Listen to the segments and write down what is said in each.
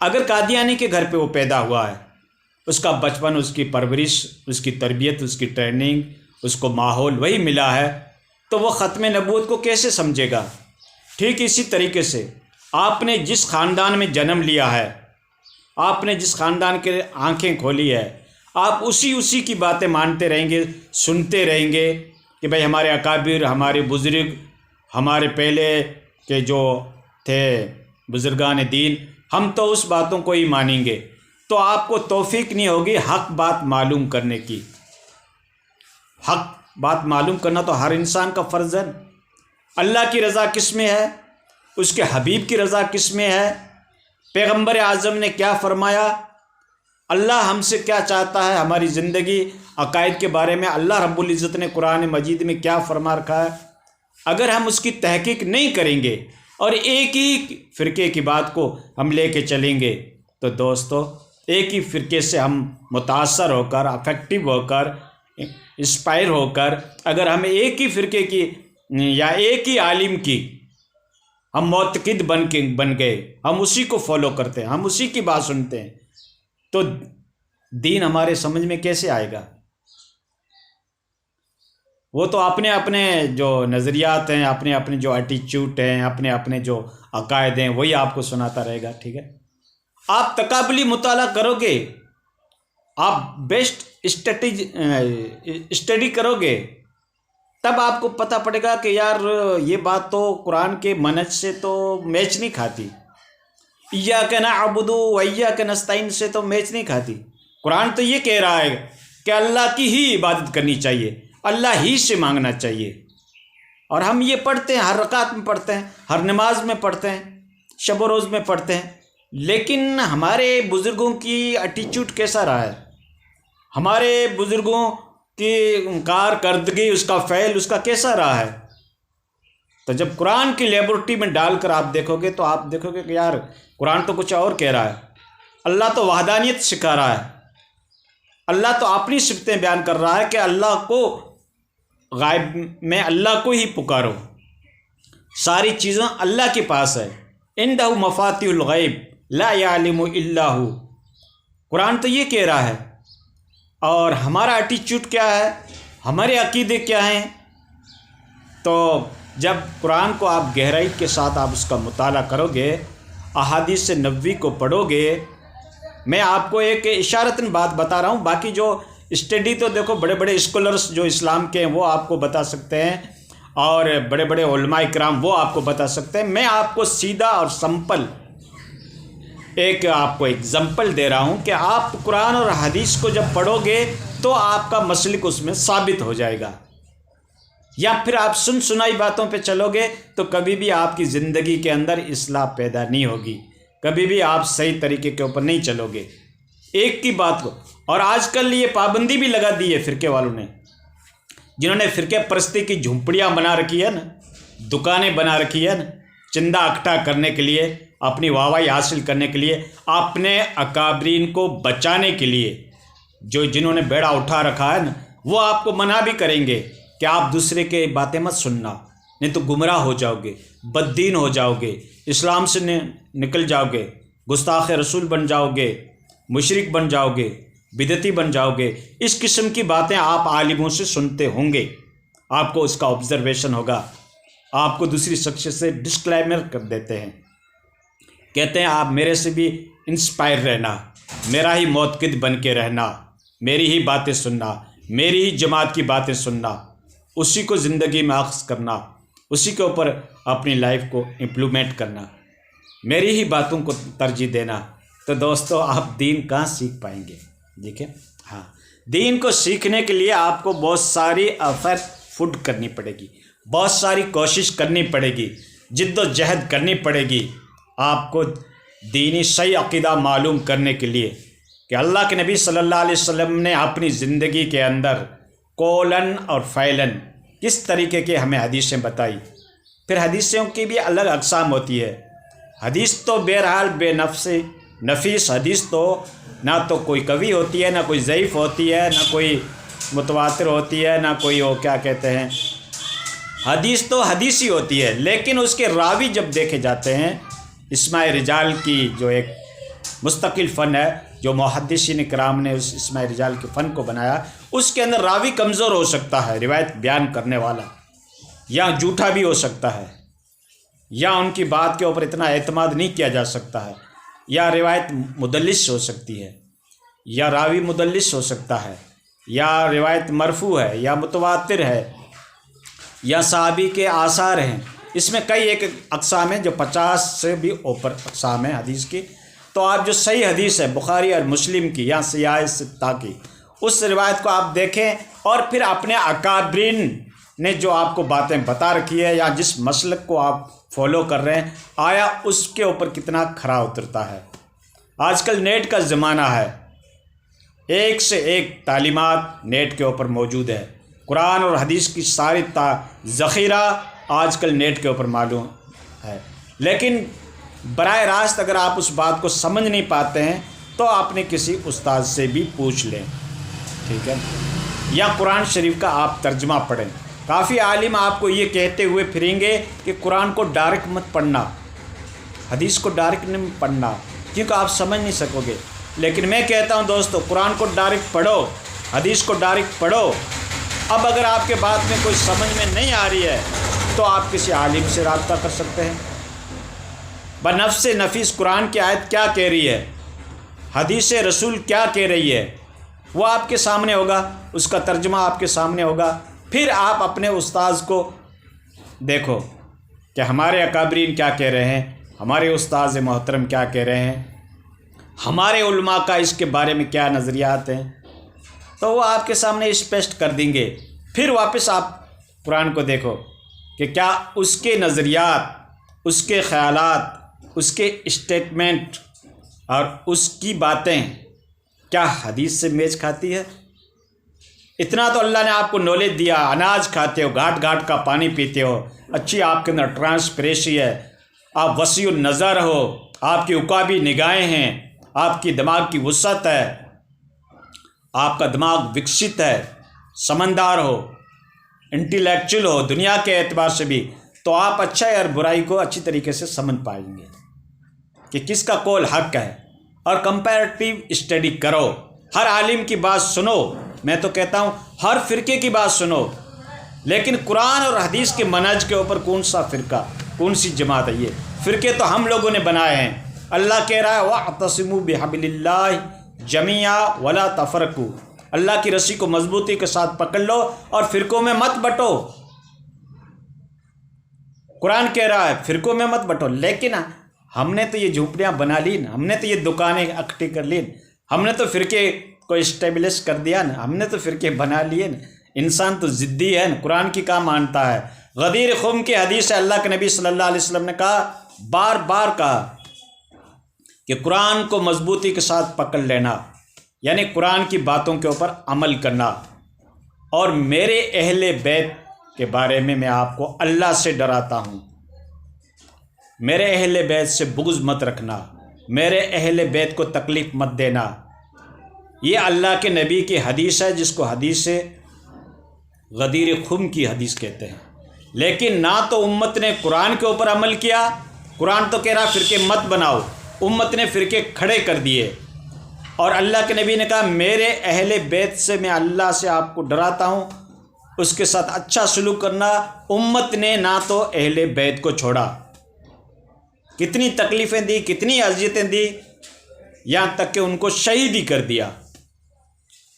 اگر قادیانی کے گھر پہ وہ پیدا ہوا ہے، اس کا بچپن، اس کی پرورش، اس کی تربیت، اس کی ٹریننگ، اس کو ماحول وہی ملا ہے، تو وہ ختم نبوت کو کیسے سمجھے گا؟ ٹھیک اسی طریقے سے آپ نے جس خاندان میں جنم لیا ہے، آپ نے جس خاندان کے آنکھیں کھولی ہے، آپ اسی کی باتیں مانتے رہیں گے، سنتے رہیں گے کہ بھائی ہمارے اکابر، ہمارے بزرگ، ہمارے پہلے کے جو تھے بزرگان دین، ہم تو اس باتوں کو ہی مانیں گے، تو آپ کو توفیق نہیں ہوگی حق بات معلوم کرنے کی۔ حق بات معلوم کرنا تو ہر انسان کا فرض ہے۔ اللہ کی رضا کس میں ہے؟ اس کے حبیب کی رضا کس میں ہے؟ پیغمبر اعظم نے کیا فرمایا؟ اللہ ہم سے کیا چاہتا ہے؟ ہماری زندگی، عقائد کے بارے میں اللہ رب العزت نے قرآن مجید میں کیا فرما رکھا ہے؟ اگر ہم اس کی تحقیق نہیں کریں گے اور ایک ہی فرقے کی بات کو ہم لے کے چلیں گے، تو دوستو ایک ہی فرقے سے ہم متاثر ہو کر، افیکٹو ہو کر، انسپائر ہو کر، اگر ہم ایک ہی فرقے کی یا ایک ہی عالم کی ہم معتقد بن گئے، ہم اسی کو فالو کرتے ہیں، ہم اسی کی بات سنتے ہیں، تو دین ہمارے سمجھ میں کیسے آئے گا؟ وہ تو اپنے اپنے جو نظریات ہیں، اپنے اپنے جو ایٹیچیوڈ ہیں، اپنے اپنے جو عقائد ہیں، وہی آپ کو سناتا رہے گا۔ ٹھیک ہے، آپ تقابلی مطالعہ کرو گے، آپ بیسٹ اسٹڈی کرو گے، تب آپ کو پتہ پڑے گا کہ یار یہ بات تو قرآن کے منہج سے تو میچ نہیں کھاتی، ایاک نعبد و ایاک نستعین سے تو میچ نہیں کھاتی۔ قرآن تو یہ کہہ رہا ہے کہ اللہ کی ہی عبادت کرنی چاہیے، اللہ ہی سے مانگنا چاہیے، اور ہم یہ پڑھتے ہیں، ہر رکعت میں پڑھتے ہیں، ہر نماز میں پڑھتے ہیں، شب و روز میں پڑھتے ہیں، لیکن ہمارے بزرگوں کی ایٹیچیوڈ کیسا رہا ہے؟ ہمارے بزرگوں کی کارکردگی، اس کا فعل، اس کا کیسا رہا ہے؟ تو جب قرآن کی لیبورٹری میں ڈال کر آپ دیکھو گے تو آپ دیکھو گے کہ یار قرآن تو کچھ اور کہہ رہا ہے، اللہ تو وحدانیت سکھا رہا ہے، اللہ تو اپنی صفتیں بیان کر رہا ہے کہ اللہ کو غائب میں اللہ کو ہی پکارو، ساری چیزیں اللہ کے پاس ہے، عندہ مفاتیح الغیب لا یعلم الا ہو۔ قرآن تو یہ کہہ رہا ہے، اور ہمارا ایٹیچیوڈ کیا ہے، ہمارے عقیدے کیا ہیں؟ تو جب قرآن کو آپ گہرائی کے ساتھ آپ اس کا مطالعہ کرو گے، احادیث نبوی کو پڑھو گے، میں آپ کو ایک اشارتاً بات بتا رہا ہوں، باقی جو اسٹڈی تو دیکھو بڑے بڑے اسکالرس جو اسلام کے ہیں وہ آپ کو بتا سکتے ہیں، اور بڑے بڑے علماء کرام وہ آپ کو بتا سکتے ہیں، میں آپ کو سیدھا اور سمپل ایک آپ کو ایگزامپل دے رہا ہوں کہ آپ قرآن اور حدیث کو جب پڑھو گے تو آپ کا مسلک اس میں ثابت ہو جائے گا، یا پھر آپ سنائی باتوں پہ چلو گے تو کبھی بھی آپ کی زندگی کے اندر اصلاح پیدا نہیں ہوگی، کبھی بھی آپ صحیح طریقے کے اوپر نہیں چلو گے ایک کی بات کو۔ اور آج کل یہ پابندی بھی لگا دی ہے فرقے والوں نے، جنہوں نے فرقے پرستی کی جھونپڑیاں بنا رکھی ہے نا، دکانیں بنا رکھی ہے نا، چندہ اکٹھا کرنے کے لیے، اپنی واہواہی حاصل کرنے کے لیے، اپنے اکابرین کو بچانے کے لیے، جنہوں نے بیڑا اٹھا رکھا ہے نا، وہ آپ کو منع بھی کریں گے کہ آپ دوسرے کے باتیں مت سننا، نہیں تو گمراہ ہو جاؤ گے، بد دین ہو جاؤ گے، اسلام سے نکل جاؤ گے، گستاخ رسول بن جاؤ گے، مشرک بن جاؤ گے، بدعتی بن جاؤ گے۔ اس قسم کی باتیں آپ عالموں سے سنتے ہوں گے، آپ کو اس کا آبزرویشن ہوگا، آپ کو دوسری شخص سے ڈسکلائمر کر دیتے ہیں، کہتے ہیں آپ میرے سے بھی انسپائر رہنا، میرا ہی معتقد بن کے رہنا، میری ہی باتیں سننا، میری ہی جماعت کی باتیں سننا، اسی کو زندگی میں اخذ کرنا، اسی کے اوپر اپنی لائف کو امپلیمنٹ کرنا، میری ہی باتوں کو ترجیح دینا۔ تو دوستو آپ دین کہاں سیکھ پائیں گے؟ دیکھیں، ہاں، دین کو سیکھنے کے لیے آپ کو بہت ساری ایفرٹ کرنی پڑے گی، بہت ساری کوشش کرنی پڑے گی، جد و جہد کرنی پڑے گی آپ کو دینی صحیح عقیدہ معلوم کرنے کے لیے کہ اللہ کے نبی صلی اللہ علیہ وسلم نے اپنی زندگی کے اندر قولاً اور فعلاً کس طریقے کے ہمیں حدیثیں بتائی۔ پھر حدیثوں کی بھی الگ اقسام ہوتی ہے، حدیث تو بہرحال بے نفیس حدیث تو نہ تو کوئی قوی ہوتی ہے، نہ کوئی ضعیف ہوتی ہے، نہ کوئی متواتر ہوتی ہے، نہ کوئی وہ کیا کہتے ہیں، حدیث تو حدیث ہی ہوتی ہے، لیکن اس کے راوی جب دیکھے جاتے ہیں، اسماء رجال کی جو ایک مستقل فن ہے جو محدثین کرام نے اس اسماء رجال کے فن کو بنایا، اس کے اندر راوی کمزور ہو سکتا ہے، روایت بیان کرنے والا، یا جھوٹا بھی ہو سکتا ہے، یا ان کی بات کے اوپر اتنا اعتماد نہیں کیا جا سکتا ہے، یا روایت مدلس ہو سکتی ہے، یا راوی مدلس ہو سکتا ہے، یا روایت مرفوع ہے یا متواتر ہے، یا صحابی کے آثار ہیں۔ اس میں کئی ایک اقسام ہیں، جو 50 سے بھی اوپر اقسام ہیں حدیث کی۔ تو آپ جو صحیح حدیث ہے بخاری اور مسلم کی یا سیاح ستہ کی، اس روایت کو آپ دیکھیں اور پھر اپنے اکابرین نے جو آپ کو باتیں بتا رکھی ہے یا جس مسلک کو آپ فالو کر رہے ہیں، آیا اس کے اوپر کتنا کھرا اترتا ہے۔ آج کل نیٹ کا زمانہ ہے، ایک سے ایک تعلیمات نیٹ کے اوپر موجود ہے، قرآن اور حدیث کی ساری ذخیرہ آج کل نیٹ کے اوپر معلوم ہے، لیکن براہ راست اگر آپ اس بات کو سمجھ نہیں پاتے ہیں تو آپ نے کسی استاد سے بھی پوچھ لیں، ٹھیک ہے، یا قرآن شریف کا آپ ترجمہ پڑھیں۔ کافی عالم آپ کو یہ کہتے ہوئے پھریں گے کہ قرآن کو ڈائریکٹ مت پڑھنا، حدیث کو ڈائریکٹ نہیں پڑھنا، کیونکہ آپ سمجھ نہیں سکو گے۔ لیکن میں کہتا ہوں دوستو، قرآن کو ڈائریکٹ پڑھو، حدیث کو ڈائریکٹ پڑھو۔ اب اگر آپ کے بات میں کوئی سمجھ میں نہیں آ رہی ہے تو آپ کسی عالم سے رابطہ کر سکتے ہیں۔ بنفس نفیس قرآن کی آیت کیا کہہ رہی ہے، حدیث رسول کیا کہہ رہی ہے، وہ آپ کے سامنے ہوگا، اس کا ترجمہ آپ کے سامنے ہوگا۔ پھر آپ اپنے استاذ کو دیکھو کہ ہمارے اکابرین کیا کہہ رہے ہیں، ہمارے استاذ محترم کیا کہہ رہے ہیں، ہمارے علماء کا اس کے بارے میں کیا نظریات ہیں، تو وہ آپ کے سامنے اسپشٹ کر دیں گے۔ پھر واپس آپ قرآن کو دیکھو کہ کیا اس کے نظریات، اس کے خیالات، اس کے اسٹیٹمنٹ اور اس کی باتیں کیا حدیث سے میچ کھاتی ہے۔ اتنا تو اللہ نے آپ کو نالج دیا، اناج کھاتے ہو، گھاٹ گھاٹ کا پانی پیتے ہو، اچھی آپ کے اندر ٹرانسپریشی ہے، آپ وسیع النظر ہو، آپ کی عقابی نگاہیں ہیں، آپ کی دماغ کی وسعت ہے، آپ کا دماغ وکست ہے، سمندار ہو، انٹلیکچوئل ہو دنیا کے اعتبار سے بھی، تو آپ اچھائی اور برائی کو اچھی طریقے سے سمجھ پائیں گے کہ کس کا قول حق ہے۔ اور کمپیریٹیو اسٹڈی کرو، ہر عالم کی بات سنو، میں تو کہتا ہوں ہر فرقے کی بات سنو، لیکن قرآن اور حدیث کے منہج کے اوپر کون سا فرقہ، کون سی جماعت ہے؟ یہ فرقے تو ہم لوگوں نے بنائے ہیں۔ اللہ کہہ رہا ہے وَاعْتَصِمُوا بِحَبْلِ اللَّهِ جَمِيعًا وَلَا تَفَرَّقُوا، اللہ کی رسی کو مضبوطی کے ساتھ پکڑ لو اور فرقوں میں مت بٹو۔ قرآن کہہ رہا ہے فرقوں میں مت بٹو، لیکن ہم نے تو یہ جھوپڑیاں بنا لی نا، ہم نے تو یہ دکانیں اکٹھی کر لی، ہم نے تو فرقے کو اسٹیبلش کر دیا نا، ہم نے تو فرقے بنا لیے نا۔ انسان تو ضدی ہے نا، قرآن کی کہاں مانتا ہے۔ غدیر خم کی حدیث ہے، اللہ کے نبی صلی اللہ علیہ وسلم نے کہا، بار بار کہا کہ قرآن کو مضبوطی کے ساتھ پکڑ لینا، یعنی قرآن کی باتوں کے اوپر عمل کرنا، اور میرے اہل بیت کے بارے میں آپ کو اللہ سے ڈراتا ہوں، میرے اہل بیت سے بغض مت رکھنا، میرے اہل بیت کو تکلیف مت دینا۔ یہ اللہ کے نبی کی حدیث ہے، جس کو حدیث غدیر خم کی حدیث کہتے ہیں۔ لیکن نہ تو امت نے قرآن کے اوپر عمل کیا، قرآن تو کہہ رہا فرقے مت بناؤ، امت نے فرقے کھڑے کر دیے، اور اللہ کے نبی نے کہا میرے اہل بیت سے میں اللہ سے آپ کو ڈراتا ہوں، اس کے ساتھ اچھا سلوک کرنا۔ امت نے نہ تو اہل بیت کو چھوڑا، کتنی تکلیفیں دی، کتنی اذیتیں دی، یہاں تک کہ ان کو شہید ہی کر دیا۔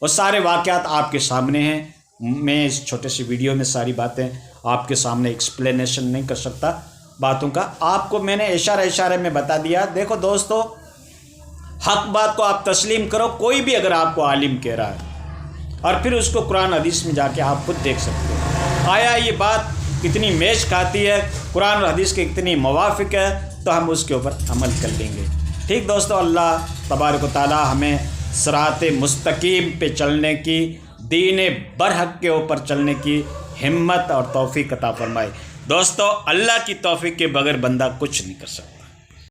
وہ سارے واقعات آپ کے سامنے ہیں، میں اس چھوٹے سی ویڈیو میں ساری باتیں آپ کے سامنے ایکسپلینیشن نہیں کر سکتا باتوں کا، آپ کو میں نے اشارے میں بتا دیا۔ دیکھو دوستو، حق بات کو آپ تسلیم کرو، کوئی بھی اگر آپ کو عالم کہہ رہا ہے، اور پھر اس کو قرآن حدیث میں جا کے آپ خود دیکھ سکتے ہیں آیا یہ بات کتنی میچ کھاتی ہے، قرآن اور حدیث کے کتنی موافق ہے، تو ہم اس کے اوپر عمل کر لیں گے۔ ٹھیک دوستو، اللہ تبارک و تعالی ہمیں صراط مستقیم پہ چلنے کی، دین برحق کے اوپر چلنے کی ہمت اور توفیق عطا فرمائے۔ دوستو، اللہ کی توفیق کے بغیر بندہ کچھ نہیں کر سکتا۔